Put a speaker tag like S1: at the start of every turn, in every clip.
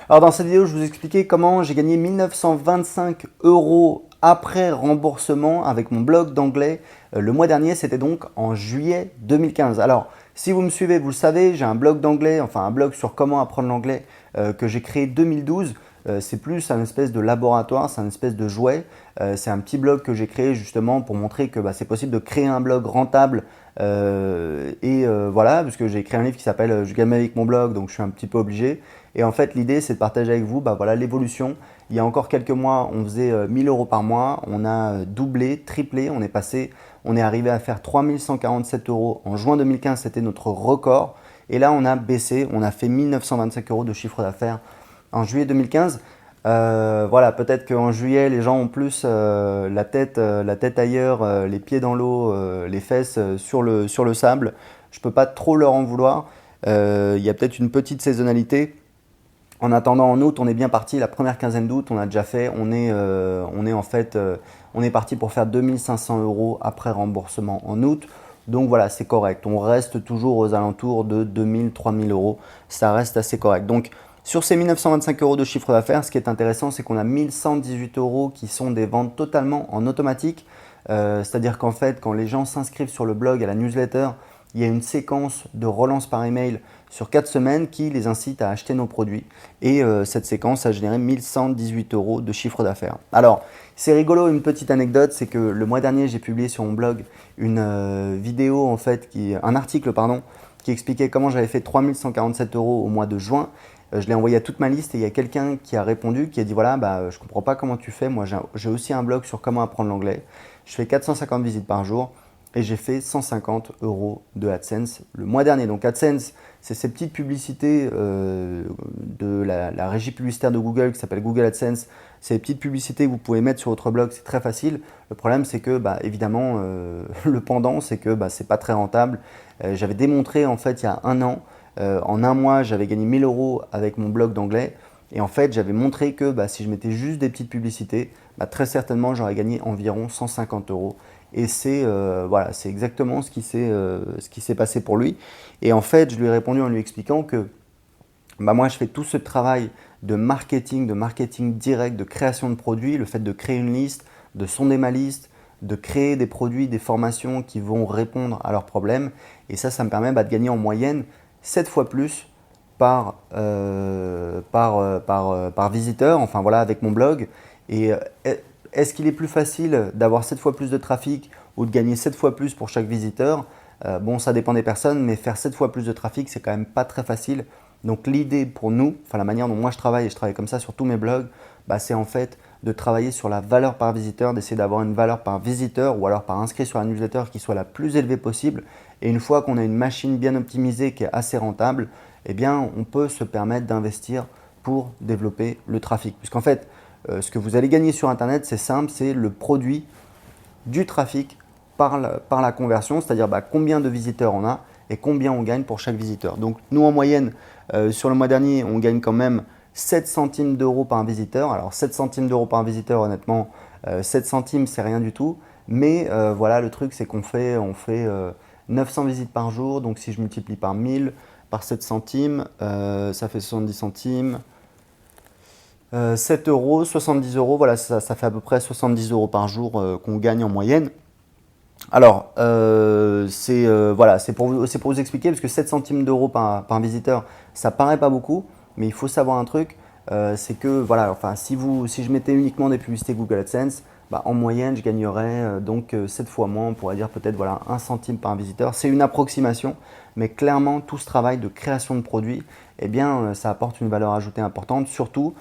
S1: Alors dans cette vidéo, je vous expliquais comment j'ai gagné 1925 euros après remboursement avec mon blog d'anglais. Le mois dernier, c'était donc en juillet 2015. Alors, si vous me suivez, vous le savez, j'ai un blog d'anglais, enfin un blog sur comment apprendre l'anglais que j'ai créé 2012. C'est plus un espèce de laboratoire, c'est un espèce de jouet. C'est un petit blog que j'ai créé justement pour montrer que c'est possible de créer un blog rentable. Voilà, parce que j'ai écrit un livre qui s'appelle Je gagne avec mon blog, donc je suis un petit peu obligé. Et en fait, l'idée, c'est de partager avec vous voilà, l'évolution. Il y a encore quelques mois, on faisait 1000 euros par mois. On a doublé, triplé. On est arrivé à faire 3147 euros en juin 2015. C'était notre record. Et là, on a baissé. On a fait 1925 euros de chiffre d'affaires en juillet 2015. Voilà, peut-être qu'en juillet, les gens ont plus la tête ailleurs, les pieds dans l'eau, les fesses sur le sable. Je ne peux pas trop leur en vouloir. Il y a peut-être une petite saisonnalité. En attendant, en août, on est bien parti. La première quinzaine d'août, on a déjà fait. On est parti pour faire 2500 euros après remboursement en août. Donc voilà, c'est correct. On reste toujours aux alentours de 2000, 3000 euros. Ça reste assez correct. Donc sur ces 1925 euros de chiffre d'affaires, ce qui est intéressant, c'est qu'on a 1118 euros qui sont des ventes totalement en automatique. C'est-à-dire qu'en fait, quand les gens s'inscrivent sur le blog, à la newsletter, il y a une séquence de relance par email sur 4 semaines qui les incite à acheter nos produits. Et cette séquence a généré 1118 euros de chiffre d'affaires. Alors, c'est rigolo, une petite anecdote, c'est que le mois dernier, j'ai publié sur mon blog une vidéo, en fait, un article, pardon, qui expliquait comment j'avais fait 3147 euros au mois de juin. Je l'ai envoyé à toute ma liste et il y a quelqu'un qui a répondu, qui a dit voilà, je ne comprends pas comment tu fais. Moi, j'ai aussi un blog sur comment apprendre l'anglais. Je fais 450 visites par jour et j'ai fait 150 euros de AdSense le mois dernier. Donc AdSense, c'est ces petites publicités de la régie publicitaire de Google qui s'appelle Google AdSense. C'est des petites publicités que vous pouvez mettre sur votre blog, c'est très facile. Le problème, c'est que évidemment, le pendant, c'est que c'est pas très rentable. J'avais démontré en fait il y a un an, en un mois, j'avais gagné 1000 euros avec mon blog d'anglais. Et en fait, j'avais montré que si je mettais juste des petites publicités, très certainement, j'aurais gagné environ 150 euros. Et c'est voilà, c'est exactement ce qui s'est passé pour lui. Et en fait, je lui ai répondu en lui expliquant que moi, je fais tout ce travail de marketing direct, de création de produits, le fait de créer une liste, de sonder ma liste, de créer des produits, des formations qui vont répondre à leurs problèmes. Et ça me permet de gagner en moyenne 7 fois plus par visiteur, enfin voilà, avec mon blog. Et est-ce qu'il est plus facile d'avoir 7 fois plus de trafic ou de gagner 7 fois plus pour chaque visiteur? Bon, ça dépend des personnes, mais faire 7 fois plus de trafic, c'est quand même pas très facile. Donc l'idée pour nous, enfin la manière dont moi je travaille, et je travaille comme ça sur tous mes blogs, c'est en fait de travailler sur la valeur par visiteur, d'essayer d'avoir une valeur par visiteur ou alors par inscrit sur la newsletter qui soit la plus élevée possible. Et une fois qu'on a une machine bien optimisée qui est assez rentable, eh bien on peut se permettre d'investir pour développer le trafic. Puisqu'en fait, ce que vous allez gagner sur Internet, c'est simple, c'est le produit du trafic par la conversion, c'est-à-dire combien de visiteurs on a et combien on gagne pour chaque visiteur. Donc nous en moyenne, sur le mois dernier, on gagne quand même 7 centimes d'euros par visiteur. Alors 7 centimes d'euros par visiteur, honnêtement, 7 centimes, c'est rien du tout. Mais voilà, le truc, c'est qu'on fait, 900 visites par jour. Donc si je multiplie par 1000, par 7 centimes, ça fait 70 centimes. 7 euros, 70 euros, voilà, ça fait à peu près 70 euros par jour qu'on gagne en moyenne. Alors, voilà, c'est pour vous expliquer, parce que 7 centimes d'euros par visiteur, ça paraît pas beaucoup, mais il faut savoir un truc, c'est que voilà, enfin, si je mettais uniquement des publicités Google AdSense, en moyenne, je gagnerais donc 7 fois moins, on pourrait dire peut-être voilà, 1 centime par visiteur. C'est une approximation, mais clairement, tout ce travail de création de produits, eh bien, ça apporte une valeur ajoutée importante, surtout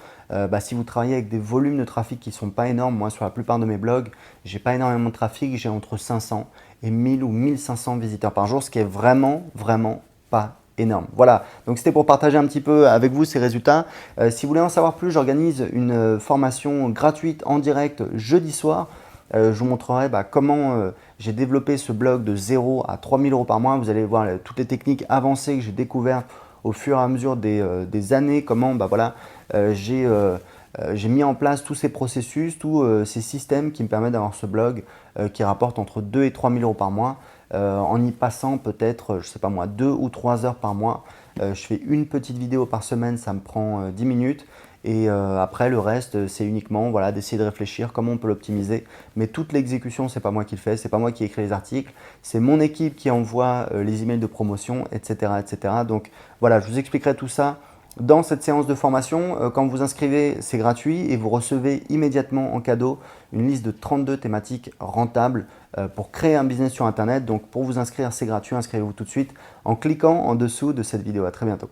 S1: si vous travaillez avec des volumes de trafic qui ne sont pas énormes. Moi, sur la plupart de mes blogs, j'ai pas énormément de trafic, j'ai entre 500 et 1000 ou 1500 visiteurs par jour, ce qui est vraiment, vraiment pas énorme. Voilà, donc c'était pour partager un petit peu avec vous ces résultats. Si vous voulez en savoir plus, j'organise une formation gratuite en direct jeudi soir. Je vous montrerai comment j'ai développé ce blog de 0 à 3000 euros par mois. Vous allez voir toutes les techniques avancées que j'ai découvertes au fur et à mesure des années, comment j'ai mis en place tous ces processus, tous ces systèmes qui me permettent d'avoir ce blog qui rapporte entre 2 et 3 000 euros par mois en y passant peut-être, je ne sais pas moi, 2 ou 3 heures par mois. Je fais une petite vidéo par semaine, ça me prend 10 minutes. Et après, le reste, c'est uniquement voilà, d'essayer de réfléchir comment on peut l'optimiser. Mais toute l'exécution, c'est pas moi qui le fais, c'est pas moi qui écris les articles, c'est mon équipe qui envoie les emails de promotion, etc., etc. Donc voilà, je vous expliquerai tout ça dans cette séance de formation. Quand vous vous inscrivez, c'est gratuit et vous recevez immédiatement en cadeau une liste de 32 thématiques rentables pour créer un business sur Internet. Donc pour vous inscrire, c'est gratuit, inscrivez-vous tout de suite en cliquant en dessous de cette vidéo. À très bientôt.